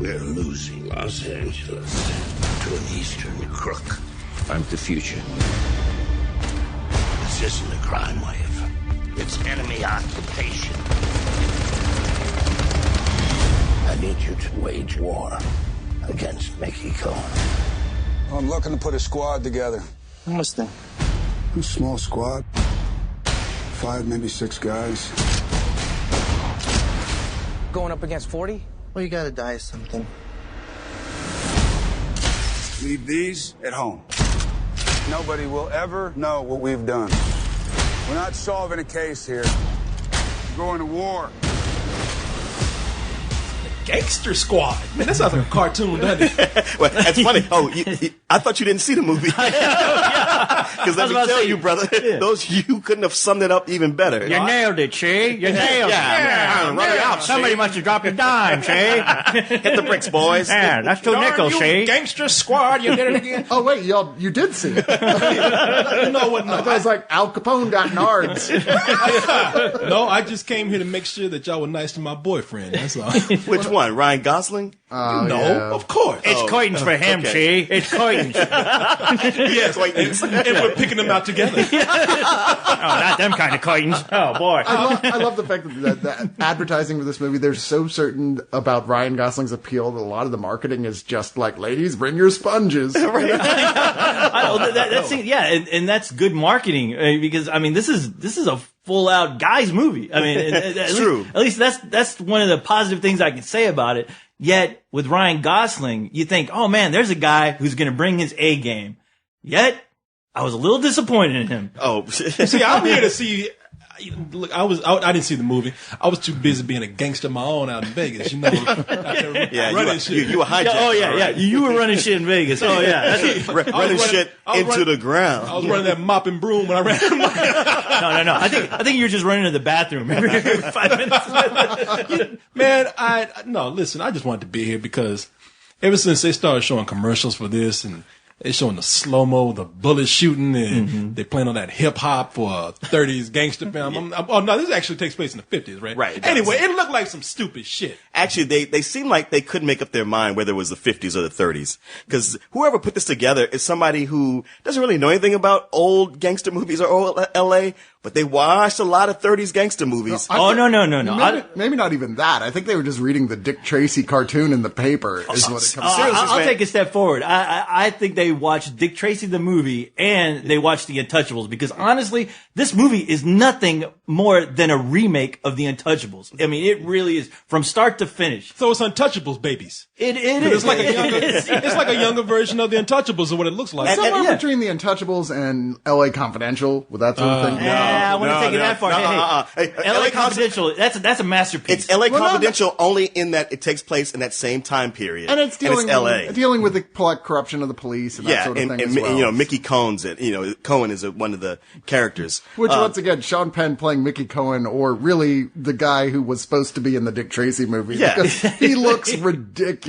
We're losing Los Angeles to an Eastern crook. I'm the future. This isn't a crime wave. It's enemy occupation. I need you to wage war against Mickey Cohen. I'm looking to put a squad together. I'm listening. A small squad. 5, maybe 6 guys. Going up against 40? Well, you gotta die of something. Leave these at home. Nobody will ever know what we've done. We're not solving a case here. We're going to war. Gangster Squad. Man, that sounds like a cartoon, doesn't it? Well, that's funny. Oh, I thought you didn't see the movie. Because let me tell you, brother, you couldn't have summed it up even better. You nailed it, Che. You nailed it. Yeah. Somebody must have dropped a dime, Che. Hit the bricks, boys. Yeah, that's 2 nickels, Che. Gangster Squad, you did it again. Oh, wait, you did see it. No, what? No, I was like, Al Capone got nards. No, I just came here to make sure that y'all were nice to my boyfriend. That's all. Which one? Ryan Gosling? No, yeah. of course. It's Coitens for him, okay. Che. It's Coitens. Yes, and we're picking them out together. Oh, not them kind of Coitens. Oh, boy. I love the fact that the advertising for this movie, they're so certain about Ryan Gosling's appeal that a lot of the marketing is just like, ladies, bring your sponges. And that's good marketing because I mean this is a full out guys movie. I mean, at least that's one of the positive things I can say about it. Yet with Ryan Gosling, you think, oh man, there's a guy who's going to bring his A game. Yet I was a little disappointed in him. Oh, see, I'm here to see. Look, I didn't see the movie. I was too busy being a gangster of my own out in Vegas. You know, running shit. You were hijacked. Oh yeah. You were running shit in Vegas. Oh yeah, running shit into the ground. I was running that mop and broom when I ran. No. I think you were just running to the bathroom every 5 minutes. Man, listen. I just wanted to be here because ever since they started showing commercials for this and they're showing the slow-mo, the bullet shooting, and they're playing on that hip-hop for a 30s gangster film. This actually takes place in the 50s, right? Right. Anyway, it looked like some stupid shit. Actually, they seem like they couldn't make up their mind whether it was the 50s or the 30s. Because whoever put this together is somebody who doesn't really know anything about old gangster movies or old L.A., but they watched a lot of 30s gangster movies. No. Maybe not even that. I think they were just reading the Dick Tracy cartoon in the paper is what it comes to. I'll take a step forward. I think they watched Dick Tracy the movie and they watched The Untouchables because honestly, this movie is nothing more than a remake of The Untouchables. I mean, it really is from start to finish. So it's Untouchables babies. It is. It's like a younger version of The Untouchables, or what it looks like. Somewhere between The Untouchables and L.A. Confidential, with that sort of thing. I wouldn't take it that far. Hey, L.A. Confidential, that's a masterpiece. It's L.A. Confidential only in that it takes place in that same time period. And it's L.A. dealing with the corruption of the police and that sort of thing as well. You know, Mickey Cohen's it. You know, Cohen is one of the characters. Which, once again, Sean Penn playing Mickey Cohen, or really the guy who was supposed to be in the Dick Tracy movie. Yeah. Because he looks ridiculous.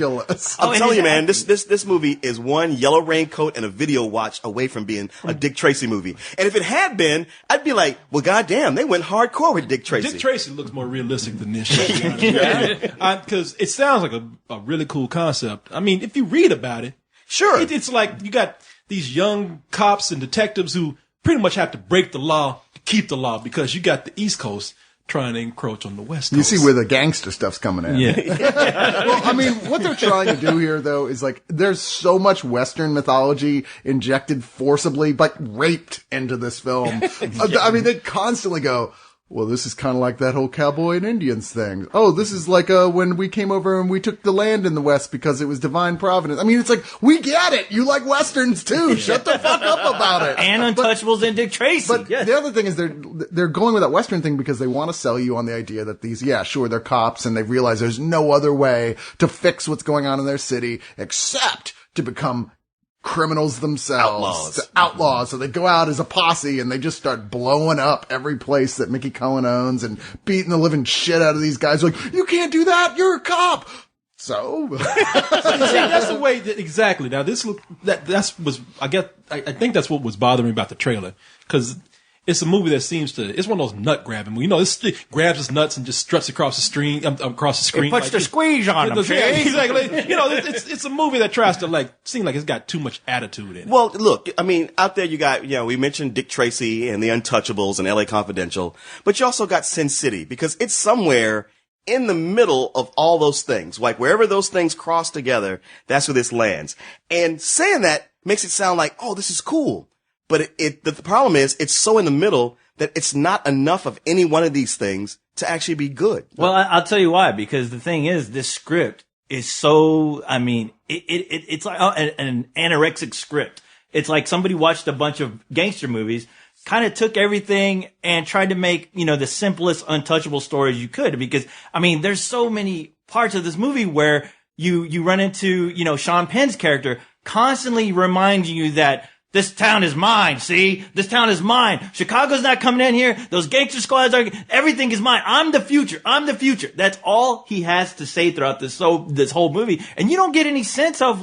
I'm telling you, man, this movie is one yellow raincoat and a video watch away from being a Dick Tracy movie. And if it had been, I'd be like, well, goddamn, they went hardcore with Dick Tracy. Dick Tracy looks more realistic than this shit. Because it sounds like a really cool concept. I mean, if you read about it, sure, it's like you got these young cops and detectives who pretty much have to break the law to keep the law because you got the East Coast trying to encroach on the West Coast. You see where the gangster stuff's coming in. Yeah. Well, I mean, what they're trying to do here, though, is like, there's so much Western mythology injected forcibly, but raped into this film. I mean, they constantly go, well, this is kind of like that whole cowboy and Indians thing. Oh, this is like when we came over and we took the land in the West because it was divine providence. I mean, it's like, we get it. You like Westerns too. Shut the fuck up about it. And Untouchables and Dick Tracy. But the other thing is they're going with that Western thing because they want to sell you on the idea that these, they're cops and they realize there's no other way to fix what's going on in their city except to become criminals themselves. Outlaws. So they go out as a posse and they just start blowing up every place that Mickey Cohen owns and beating the living shit out of these guys. Like, you can't do that. You're a cop. So that's the way exactly. Now I think that's what was bothering me about the trailer. Cause it's a movie that seems to, it's one of those nut grabbing movies. It grabs his nuts and just struts across the screen, across the screen. It puts the squeeze on him. Yeah, exactly. It's a movie that tries to seem like it's got too much attitude in it. Well, look, I mean, out there you got, we mentioned Dick Tracy and The Untouchables and LA Confidential, but you also got Sin City because it's somewhere in the middle of all those things. Like wherever those things cross together, that's where this lands. And saying that makes it sound like, oh, this is cool. But the problem is it's so in the middle that it's not enough of any one of these things to actually be good. Well, I'll tell you why, because the thing is, this script is so, I mean, it's like an anorexic script. It's like somebody watched a bunch of gangster movies, kind of took everything and tried to make, the simplest untouchable stories you could. Because, I mean, there's so many parts of this movie where you run into, Sean Penn's character constantly reminding you that this town is mine, see? This town is mine. Chicago's not coming in here. Those gangster squads everything is mine. I'm the future. I'm the future. That's all he has to say throughout this whole movie. And you don't get any sense of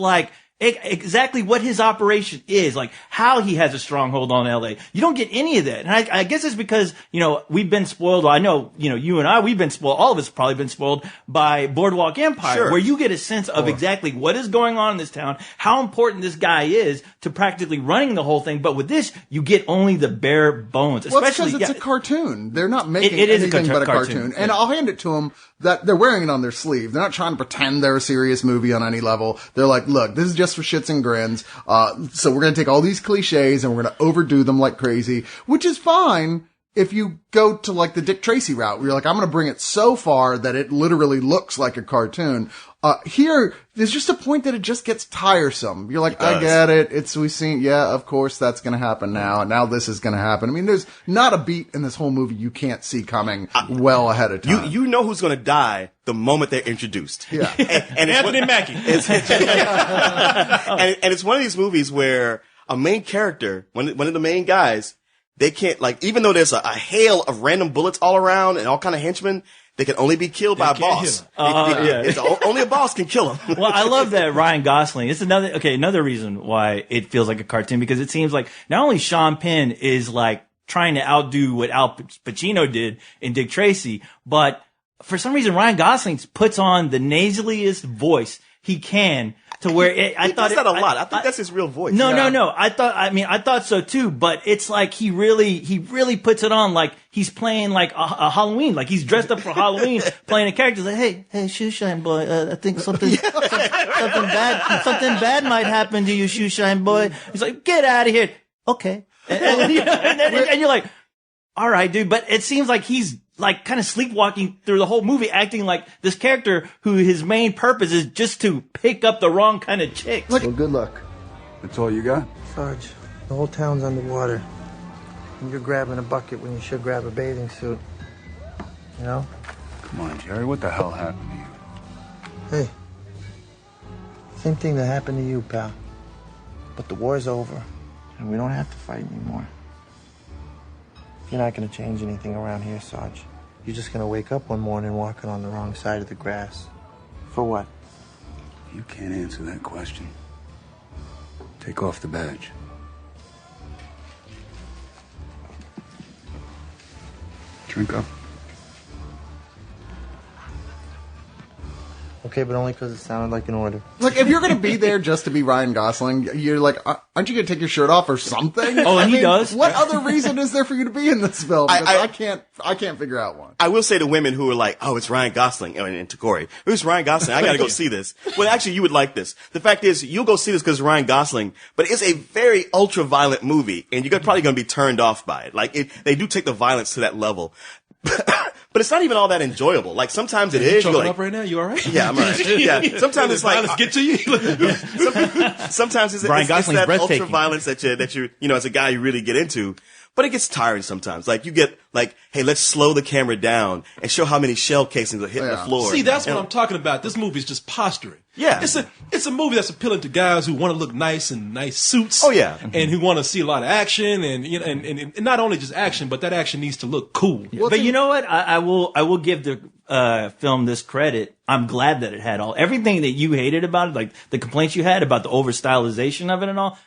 exactly what his operation is, like how he has a stronghold on LA. You don't get any of that. And I guess it's because, we've been spoiled. I know, you and I, we've been spoiled. All of us have probably been spoiled by Boardwalk Empire, where you get a sense of exactly what is going on in this town, how important this guy is to practically running the whole thing. But with this, you get only the bare bones. Especially because it's a cartoon. They're not making anything but a cartoon. And I'll hand it to them that they're wearing it on their sleeve. They're not trying to pretend they're a serious movie on any level. They're like, look, this is just for shits and grins. So we're going to take all these cliches and we're going to overdo them like crazy, which is fine if you go to the Dick Tracy route, where you're like, I'm going to bring it so far that it literally looks like a cartoon. Here, there's just a point that it just gets tiresome. You're like, I get it. We've seen, yeah, of course that's going to happen now. And now this is going to happen. I mean, there's not a beat in this whole movie you can't see coming well ahead of time. You know who's going to die the moment they're introduced. Yeah. and Anthony Mackie. And it's one of these movies where a main character, one of the main guys, they can't, even though there's a hail of random bullets all around and all kind of henchmen, they can only be killed by a boss. Only a boss can kill him. Well, I love that Ryan Gosling. It's another reason why it feels like a cartoon, because it seems like not only Sean Penn is trying to outdo what Al Pacino did in Dick Tracy, but for some reason Ryan Gosling puts on the nasaliest voice he can, to where he does that a lot. I think that's his real voice. No. I thought so too, but it's like he really puts it on like he's playing a Halloween, like he's dressed up for Halloween, playing a character. He's like, hey, shoe shine boy, I think something bad might happen to you, shoe shine boy. He's like, get out of here. Okay. And you're like, all right, dude. But it seems like he's kind of sleepwalking through the whole movie, acting like this character who his main purpose is just to pick up the wrong kind of chicks. Well, good luck. That's all you got? Sarge, the whole town's underwater. And you're grabbing a bucket when you should grab a bathing suit. You know? Come on, Jerry, what the hell happened to you? Hey. Same thing that happened to you, pal. But the war's over, and we don't have to fight anymore. You're not going to change anything around here, Sarge. You're just going to wake up one morning walking on the wrong side of the grass. For what? You can't answer that question. Take off the badge. Drink up. Okay, but only because it sounded like an order. If you're going to be there just to be Ryan Gosling, you're like, aren't you going to take your shirt off or something? Oh, and he does. What other reason is there for you to be in this film? I can't figure out one. I will say to women who are like, oh, it's Ryan Gosling, and to Corey, who's Ryan Gosling? I got to go see this. Well, actually, you would like this. The fact is, you'll go see this because it's Ryan Gosling, but it's a very ultra-violent movie, and you're probably going to be turned off by it. They do take the violence to that level. But it's not even all that enjoyable. Sometimes it is. You choking up right now? You all right? Yeah, I'm all right. Yeah. Sometimes it's let's get to you. Sometimes it's that ultra violence that you as a guy you really get into. But it gets tiring sometimes. You get hey, let's slow the camera down and show how many shell casings are hitting the floor. See, that's what I'm talking about. This movie is just posturing. Yeah. It's a movie that's appealing to guys who want to look nice in nice suits. Oh yeah. And who want to see a lot of action and not only just action, but that action needs to look cool. Well, but you know what? I will give the film this credit. I'm glad that it had everything that you hated about it, like the complaints you had about the over stylization of it and all.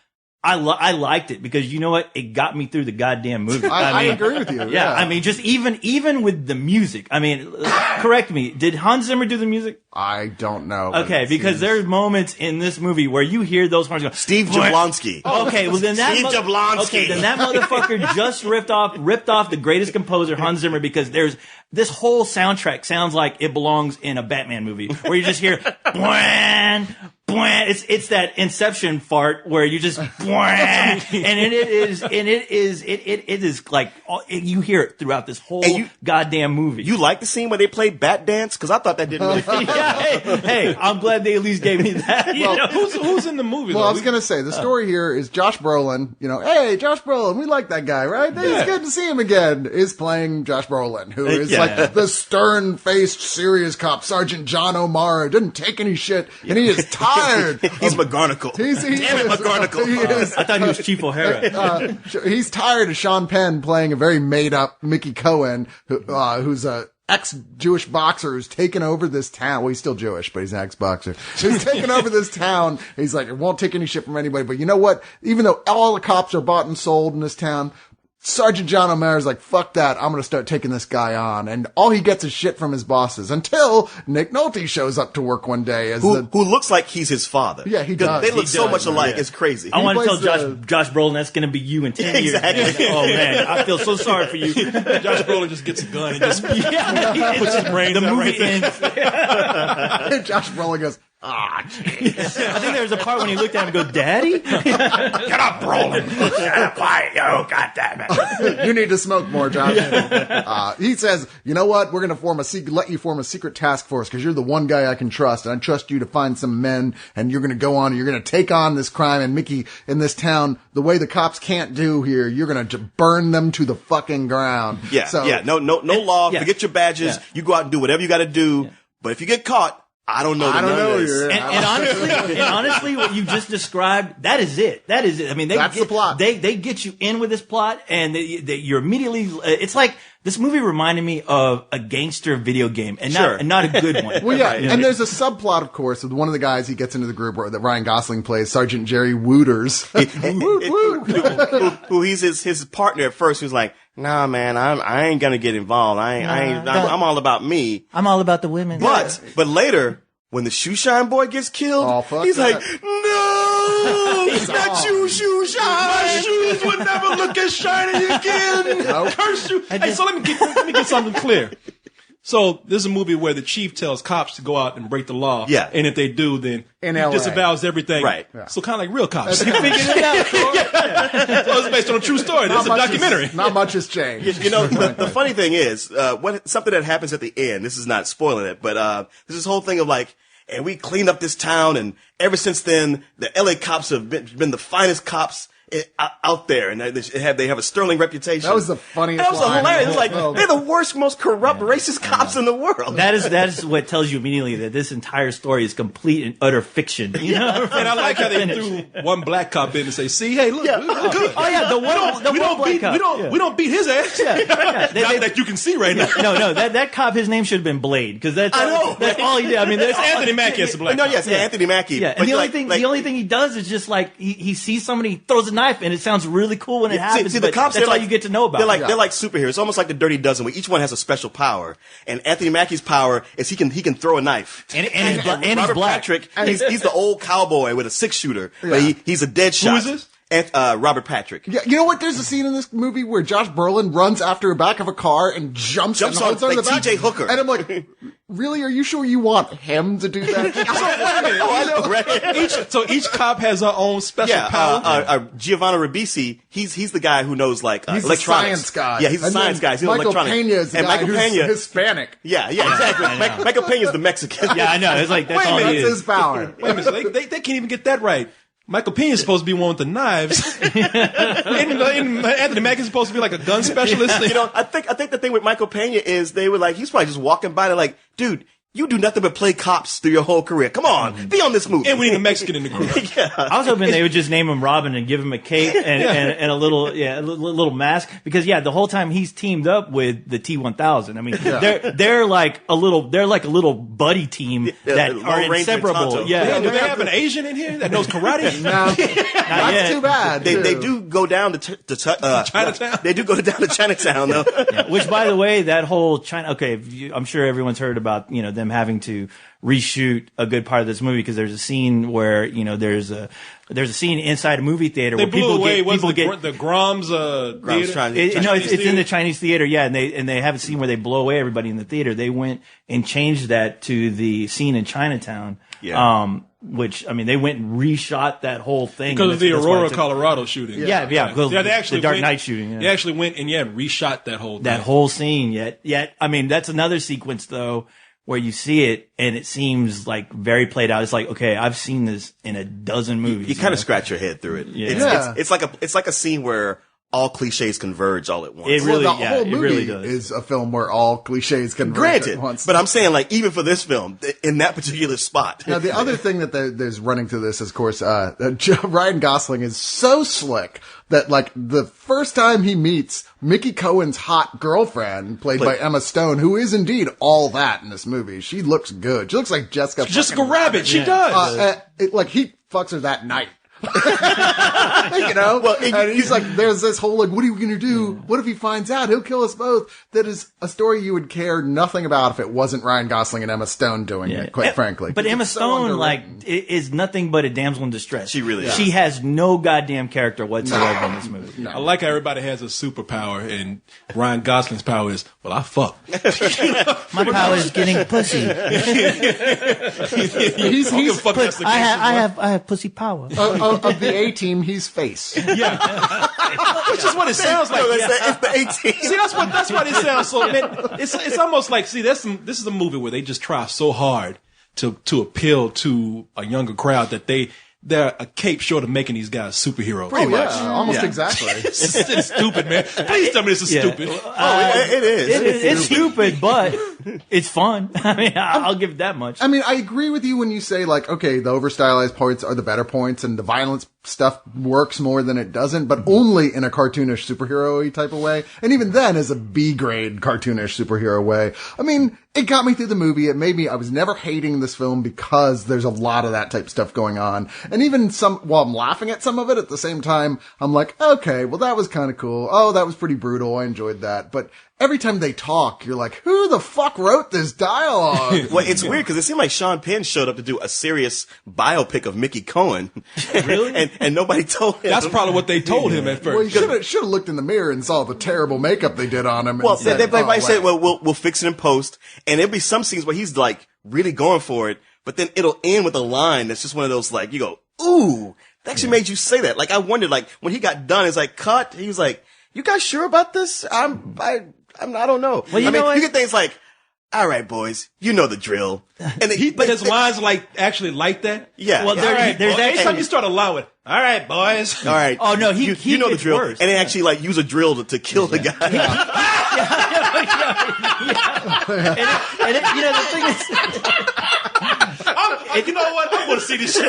I liked it because you know what? It got me through the goddamn movie. I agree with you. Yeah, I mean, just even with the music. I mean, correct me. Did Hans Zimmer do the music? I don't know. Okay, because there's moments in this movie where you hear those horns go. Steve Jablonsky. Okay, well then that Steve Jablonsky. Okay, then that motherfucker just ripped off the greatest composer Hans Zimmer because there's this whole soundtrack sounds like it belongs in a Batman movie where you just hear bwan, bwan. It's that Inception fart where you just bwan, and it is like you hear it throughout this whole goddamn movie. You like the scene where they play Bat Dance? Because I thought that didn't really fit. Hey, I'm glad they at least gave me that. You know? Who's in the movie? Well, I was going to say, the story here is Josh Brolin, hey, Josh Brolin, we like that guy, right? It's good to see him again, is playing Josh Brolin, who is like the stern-faced, serious cop, Sergeant John O'Mara, doesn't take any shit, and he is tired. He's McGarnacle. Damn it, McGarnacle. I thought he was Chief O'Hara. He's tired of Sean Penn playing a very made-up Mickey Cohen, who's a ex-Jewish boxer who's taken over this town. Well, he's still Jewish, but he's an ex-boxer. He's taken over this town. He's like, it won't take any shit from anybody. But you know what? Even though all the cops are bought and sold in this town, Sergeant John O'Mara's like, fuck that. I'm going to start taking this guy on. And all he gets is shit from his bosses until Nick Nolte shows up to work one day as who looks like he's his father. Yeah, he does. They look so much alike. It's crazy. I want to tell Josh Brolin that's going to be you in 10 years. Exactly. Oh man, I feel so sorry for you. Josh Brolin just gets a gun and just puts his brains the out movie right there. And Josh Brolin goes, jeez. I think there was a part when he looked at him and go, "Daddy, Get up, Brolin. Shut up, quiet, you. God damn it. You need to smoke more, Josh. He says, you know what? We're going to let you form a secret task force because you're the one guy I can trust. And I trust you to find some men and you're going to go on and you're going to take on this crime. And Mickey, in this town, the way the cops can't do here, you're going to burn them to the fucking ground. Yeah. So, No law. Forget your badges. Yeah. You go out and do whatever you got to do. Yeah. But if you get caught, I don't know. And honestly, what you just described, that is it. That is it. I mean, that's the plot. They get you in with this plot, and you're immediately. It's like this movie reminded me of a gangster video game, and not a good one. Well, yeah, and there's a subplot, of course, with one of the guys he gets into the group that Ryan Gosling plays, Sergeant Jerry Wooters, who he's his partner at first, who's like, nah, man, I ain't gonna get involved. I'm all about me. I'm all about the women. But later, when the Shoeshine boy gets killed, he's like, no, it's not you, Shoeshine. My shoes would never look as shiny again. Curse you. Hey, so let me get something clear. So this is a movie where the chief tells cops to go out and break the law. Yeah. And if they do, then in he LA. Disavows everything. Right. Yeah. So kind of like real cops. You figured it out. So it's based on a true story. This is a documentary. Not much has changed. You know, the funny thing is, something that happens at the end, this is not spoiling it, but there's this whole thing of like, and we cleaned up this town, and ever since then, the LA cops have been the finest cops out there, and they have a sterling reputation. That was the funniest. That was hilarious. It's like they're the worst, most corrupt, racist cops in the world. That is what tells you immediately that this entire story is complete and utter fiction. You know? And I like how they threw one black cop in and say, "See, hey, look, we're good." Oh yeah, we don't beat his ass. Not that you can see right now. No, that cop, his name should have been Blade because that's all he did. I mean, it's Anthony Mackie as the black. No, yes, Anthony Mackie. Yeah, and the only thing he does is just like he sees somebody, throws a knife, and it sounds really cool when it happens. See, the cops, that's all you get to know about. They're like superheroes. It's almost like the Dirty Dozen, where each one has a special power. And Anthony Mackie's power is he can throw a knife. And he's Robert black. Patrick, he's the old cowboy with a 6-shooter. But he's a dead shot. Who is this? Robert Patrick. Yeah, you know what? There's a scene in this movie where Josh Brolin runs after the back of a car and jumps on the back. T.J. Hooker. And I'm like, really? Are you sure you want him to do that? So each cop has their own special power. Giovanni Ribisi, he's the guy who knows he's electronics. The science guy. Yeah, he's the science guy. He's Michael electronics. Pena is the guy who's Hispanic. Yeah, exactly. Michael Pena's the Mexican. Yeah, I know. It's like that's all he is. That's his power. Wait a minute, so they can't even get that right. Michael Pena is supposed to be one with the knives. and Anthony Mackie is supposed to be like a gun specialist. You know, I think the thing with Michael Pena is they were like, he's probably just walking by. They're like, dude, You do nothing but play cops through your whole career. Come on, be on this movie. And we need a Mexican in the crew. I was hoping they would just name him Robin and give him a cape and a little mask, because the whole time he's teamed up with the T-1000. I mean, they're like a little buddy team that are inseparable. Yeah. Do they have an Asian in here that knows karate? No, that's too bad. They do go down to Chinatown. They do go down to Chinatown though. Which, by the way, that whole China. Okay, I'm sure everyone's heard about them having to reshoot a good part of this movie, because there's a scene where there's a scene inside a movie theater They where blew away the Grom's theater? No, it's in the Chinese theater, and they have a scene where they blow away everybody in the theater. They went and changed that to the scene in Chinatown. Yeah. Which, I mean, they went and reshot that whole thing Because of the Aurora, Colorado shooting. Yeah, they actually the Dark went, Knight shooting. Yeah. They actually went and reshot that whole thing. That whole scene. Yet, I mean, that's another sequence though, where you see it and it seems like very played out. It's like, okay, I've seen this in a dozen movies. You kind of scratch your head through it. Yeah. It's like a scene where all cliches converge all at once. It really, the whole movie really does. is a film where all cliches converge at once. But I'm saying, like, even for this film, in that particular spot. Now, the other thing that there's running through this is, of course, Ryan Gosling is so slick that, like, the first time he meets Mickey Cohen's hot girlfriend, played by Emma Stone, who is indeed all that in this movie. She looks good. She looks like Jessica Rabbit. She does. He fucks her that night. Well, and he's like, there's this whole, like, what are you going to do? What if he finds out? He'll kill us both. That is a story you would care nothing about if it wasn't Ryan Gosling and Emma Stone doing it, quite frankly. But Emma Stone, is nothing but a damsel in distress. She really is. She has no goddamn character whatsoever in this movie. I like how everybody has a superpower, and Ryan Gosling's power is, well, I fuck. My power is getting pussy. I have pussy power. Of the A-team, he's face. Yeah. Which is what it sounds like. It's the 18. See, that's what it sounds so, man. It's almost like, see, this is a movie where they just try so hard to appeal to a younger crowd that they're a cape short of making these guys superheroes. Pretty much. Almost exactly. It's stupid, man. Please tell me this is stupid. It is. It's stupid, but it's fun. I mean, I'll give it that much. I mean, I agree with you when you say, like, okay, the over-stylized points are the better points and the violence stuff works more than it doesn't, but only in a cartoonish superhero-y type of way. And even then as a B-grade cartoonish superhero way. I mean, it got me through the movie. It made me, I was never hating this film because there's a lot of that type of stuff going on. And even while I'm laughing at some of it, at the same time, I'm like, okay, well, that was kind of cool. Oh, that was pretty brutal. I enjoyed that. But every time they talk, you're like, who the fuck wrote this dialogue? Well, it's weird because it seemed like Sean Penn showed up to do a serious biopic of Mickey Cohen. Really? and nobody told him. That's probably what they told him at first. Well, you should have looked in the mirror and saw the terrible makeup they did on him. Well, and said, they might say, well, we'll fix it in post. And there'll be some scenes where he's like really going for it, but then it'll end with a line that's just one of those, like, you go, ooh, that actually made you say that. Like, I wondered, like, when he got done, it's like, cut. He was like, you guys sure about this? I don't know. Well, you get things like, all right, boys, you know the drill. And his lines actually like that. Yeah. Well, yeah. there's anytime you start allowing, all right, boys. All right. Oh no, you know the drill, worse. and they actually like use a drill to kill the guy. And the thing is. You know what? I want to see this shit.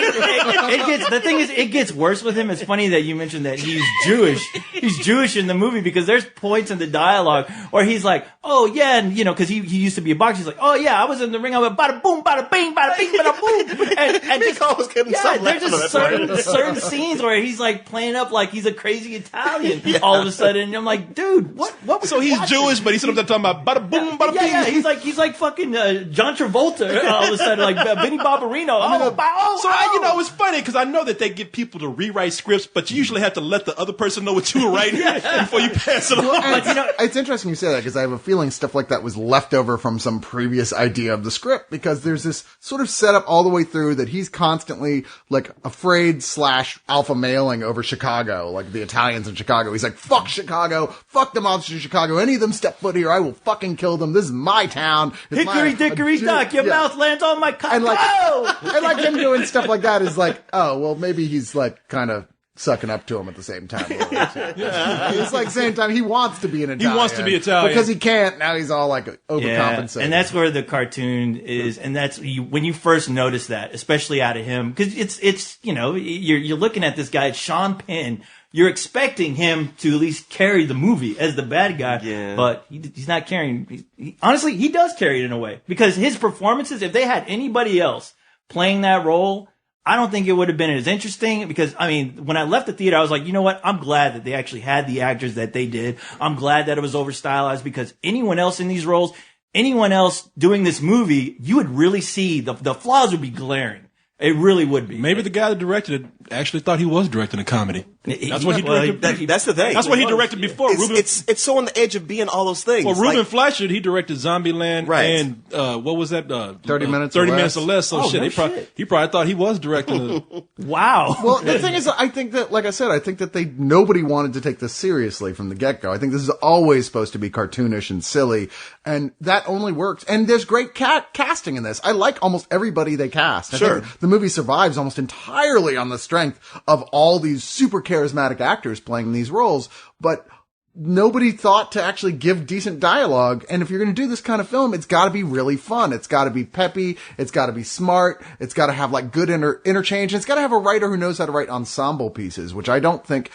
It gets worse with him. It's funny that you mentioned that he's Jewish. He's Jewish in the movie because there's points in the dialogue where he's like, oh yeah, and because he used to be a boxer. He's like, oh yeah, I was in the ring. I went bada boom, bada bing, bada bing, bada boom. And just always getting there's just certain scenes where he's like playing up like he's a crazy Italian all of a sudden. And I'm like, dude, what? So he's Jewish, but he's talking about bada boom, bada bing. Yeah, he's like fucking John Travolta all of a sudden, like Benny Barbarino. It's funny because I know that they get people to rewrite scripts, but you usually have to let the other person know what you were writing before you pass it on. It's interesting you say that because I have a feeling stuff like that was left over from some previous idea of the script, because there's this sort of setup all the way through that he's constantly like afraid / alpha mailing over Chicago, like the Italians in Chicago. He's like, fuck Chicago, fuck the mobsters in Chicago. Any of them step foot here, I will fucking kill them. This is my town. Hickory dickory dock, your mouth lands on my cock. And like him doing stuff like that is like, oh, well, maybe he's like kind of sucking up to him at the same time. It's like same time he wants to be an Italian. He wants to be Italian. Because he can't. Now he's all like overcompensating. Yeah, and that's where the cartoon is, and that's when you first notice that, especially out of him, because it's you're looking at this guy, it's Sean Penn. You're expecting him to at least carry the movie as the bad guy, but he's not carrying. Honestly, he does carry it in a way, because his performances, if they had anybody else playing that role, I don't think it would have been as interesting, because, I mean, when I left the theater, I was like, you know what? I'm glad that they actually had the actors that they did. I'm glad that it was over stylized, because anyone else in these roles, anyone else doing this movie, you would really see the flaws would be glaring. It really would be. Maybe the guy that directed it actually thought he was directing a comedy. That's what he directed. That's the thing. That's what he directed before. It's so on the edge of being all those things. Well, Ruben Fleischer, he directed Zombieland, right? And what was that? 30 minutes. 30 minutes or less. So shit. He probably thought he was directing. Wow. Well, the thing is, I think that, like I said, I think that nobody wanted to take this seriously from the get-go. I think this is always supposed to be cartoonish and silly, and that only works. And there's great casting in this. I like almost everybody they cast. I think the movie survives almost entirely on the strength of all these super charismatic actors playing these roles, but nobody thought to actually give decent dialogue. And if you're going to do this kind of film, it's got to be really fun. It's got to be peppy. It's got to be smart. It's got to have like good interchange. It's got to have a writer who knows how to write ensemble pieces, which I don't think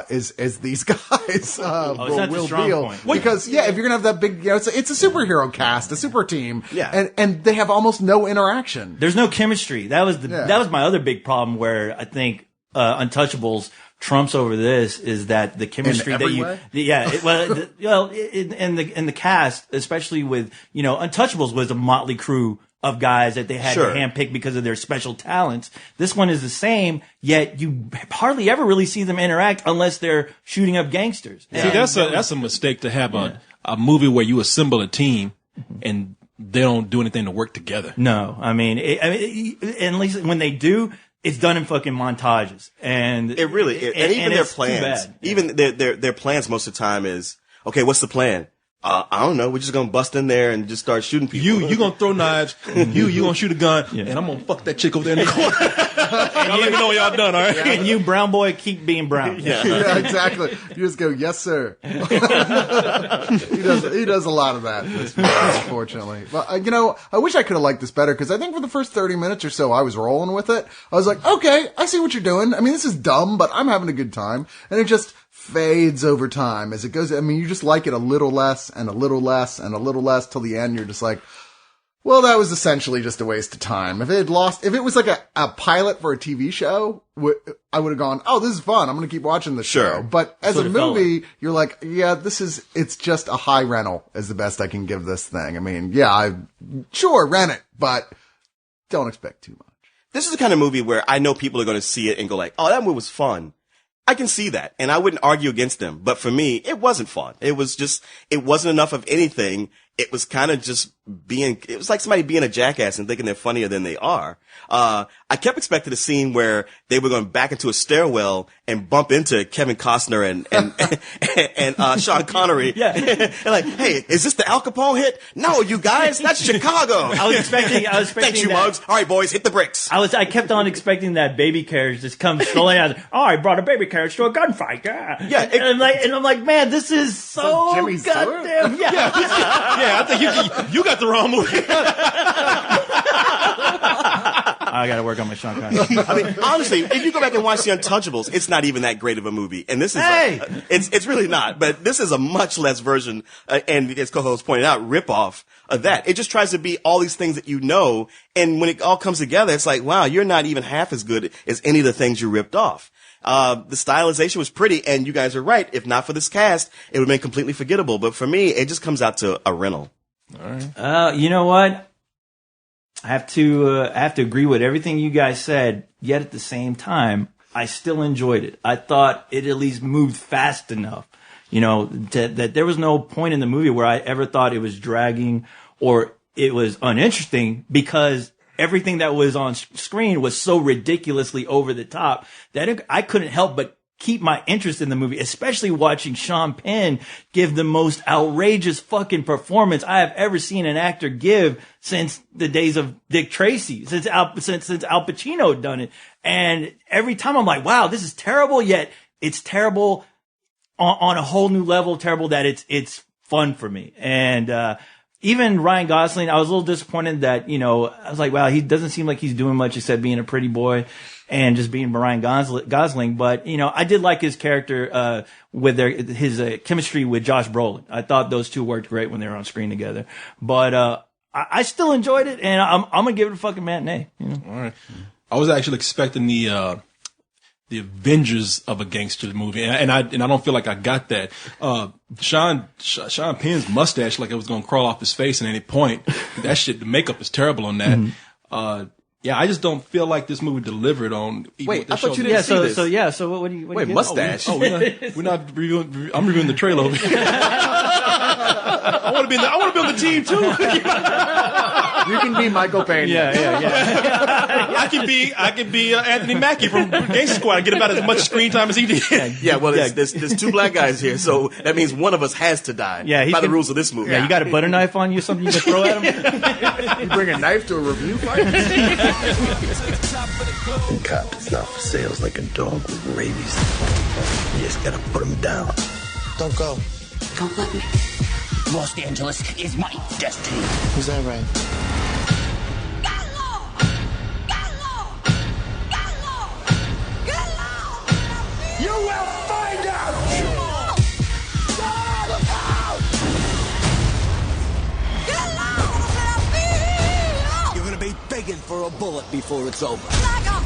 is these guys will deal. Because if you're going to have that big, it's a superhero cast, a super team, and they have almost no interaction. There's no chemistry. That was my other big problem, where I think Untouchables trumps over this, is that the chemistry in the cast, especially with, Untouchables was a motley crew of guys that they had to handpick because of their special talents. This one is the same, yet you hardly ever really see them interact unless they're shooting up gangsters. See, that's a mistake to have a movie where you assemble a team and they don't do anything to work together. No, I mean, at least when they do, it's done in fucking montages, and it really is. And even their plans, even their plans most of the time is, okay, what's the plan? I don't know. We're just gonna bust in there and just start shooting people. You gonna throw knives. You gonna shoot a gun, and I'm gonna fuck that chick over there in the corner. Y'all let me know when y'all done, all right? And you, brown boy, keep being brown. Yeah, exactly. You just go, yes, sir. He does a lot of that, unfortunately. But I wish I could have liked this better, because I think for the first 30 minutes or so, I was rolling with it. I was like, okay, I see what you're doing. I mean, this is dumb, but I'm having a good time, and it just fades over time as it goes. I mean, you just like it a little less and a little less and a little less till the end. You're just like, well, that was essentially just a waste of time. If it was like a pilot for a TV show, I would have gone, oh, this is fun. I'm going to keep watching the show. But as a movie, you're like, yeah, it's just a high rental is the best I can give this thing. I mean, rent it, but don't expect too much. This is the kind of movie where I know people are going to see it and go like, oh, that movie was fun. I can see that, and I wouldn't argue against them. But for me, it wasn't fun. It wasn't enough of anything. It was kind of just it was like somebody being a jackass and thinking they're funnier than they are. I kept expecting a scene where they were going back into a stairwell and bump into Kevin Costner and Sean Connery. Yeah. And like, hey, is this the Al Capone hit? No, you guys, that's Chicago. I was expecting Thanks, you mugs. All right, boys, hit the bricks. I kept on expecting that baby carriage just come strolling out. Oh, I brought a baby carriage to a gunfight. Yeah. And I'm like, man, this is so Jimmy goddamn. Yeah, I think you got the wrong movie. I got to work on my Sean Connery. I mean, honestly, if you go back and watch The Untouchables, it's not even that great of a movie. And this is, it's really not, but this is a much less version, and as co-host pointed out, rip-off of that. It just tries to be all these things that you know, and when it all comes together, it's like, wow, you're not even half as good as any of the things you ripped off. The stylization was pretty, and you guys are right. If not for this cast, it would have been completely forgettable. But for me, it just comes out to a rental. All right. You know what? I have to agree with everything you guys said. Yet at the same time, I still enjoyed it. I thought it at least moved fast enough, that there was no point in the movie where I ever thought it was dragging or it was uninteresting, because everything that was on screen was so ridiculously over the top that I couldn't help but keep my interest in the movie, especially watching Sean Penn give the most outrageous fucking performance I have ever seen an actor give since the days of Dick Tracy, since Al Pacino had done it. And every time I'm like, wow, this is terrible, yet it's terrible on a whole new level, terrible that it's fun for me. And, even Ryan Gosling, I was a little disappointed that, you know, I was like, wow, he doesn't seem like he's doing much except being a pretty boy and just being Ryan Gosling. But, you know, I did like his character, with his chemistry with Josh Brolin. I thought those two worked great when they were on screen together. But, I still enjoyed it, and I'm gonna give it a fucking matinee, you know? All right. I was actually expecting the Avengers of a gangster movie, and I don't feel like I got that. Sean Penn's mustache, like it was gonna crawl off his face at any point. That shit, the makeup is terrible on that. Mm-hmm. Yeah, I just don't feel like this movie delivered on. Wait, I thought you didn't see this. So what do you? Wait, mustache. We're not reviewing. I'm reviewing the trailer over here. I want to be on the team too. You can be Michael Pena. Yeah. I can be Anthony Mackie from Gangster Squad and get about as much screen time as he did. Yeah, well, there's two black guys here, so that means one of us has to die. Yeah, by the rules of this movie. Yeah, you got a butter knife on you, something you can throw at him? You bring a knife to a review fight? And cop is not for sale. It's like a dog with rabies. You just gotta put him down. Don't go. Don't let me. Los Angeles is my destiny. Is that right? You will find out! You're gonna be begging for a bullet before it's over. Like a